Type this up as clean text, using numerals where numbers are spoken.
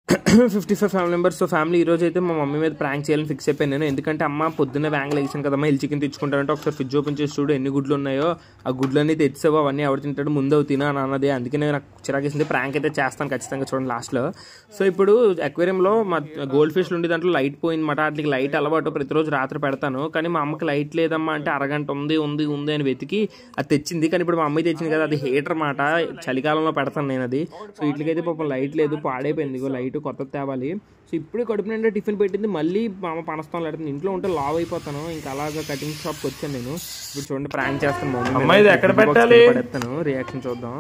55 family members. So family ఈరోజు అయితే మా మమ్మీ మీద ప్రాంక్ చేయాలని ఫిక్స్ అయిపోయాను నేను. ఎందుకంటే అమ్మ పొద్దున్న వ్యాంగ్ లేచాను కదమ్మా, ఇల్లు చికెన్ తెచ్చుకుంటానంటే ఒకసారి ఫ్రిడ్జ్ ఓపెన్ చేసి చూడు ఎన్ని గుడ్లు ఉన్నాయో, ఆ గుడ్లన్నీ తెచ్చావు అవన్నీ ఎవరు తింటాడు ముందు అవి తినా అని అన్నది. అందుకనే నాకు చిరాకేసింది. ప్రాంక్ అయితే చేస్తాను ఖచ్చితంగా, చూడండి లాస్ట్లో. సో ఇప్పుడు అక్వేరియంలో మా గోల్డ్ ఫిష్లు ఉండి దాంట్లో లైట్ పోయిందన్నమాట. వాటికి లైట్ అలవాటు, ప్రతిరోజు రాత్రి పెడతాను. కానీ మా అమ్మకి లైట్ లేదమ్మా అంటే అరగంట ఉంది ఉంది ఉంది అని వెతికి అది తెచ్చింది. కానీ ఇప్పుడు మా అమ్మాయి తెచ్చింది కదా, అది హీటర్ మాట, చలికాలంలో పెడతాను నేను అది. సో వీటికైతే పాపం లైట్ లేదు, పాడైపోయింది. ఇగో లైట్ కొత్తది తేవాలి. సో ఇప్పుడు కడుపు నిండా టిఫిన్ పెట్టింది, మళ్ళీ మా అమ్మ పనస్తాను లేడుతుంది. ఇంట్లో ఉంటే లావ్ అయిపోతాను, ఇంకా అలాగా కటింగ్ షాప్కి వచ్చాను నేను. ఇప్పుడు చూడండి ప్రాంక్ చేస్తాను మమ్మీ, ఎక్కడ పెట్టాలి పడేస్తాను, రియాక్షన్ చూద్దాం.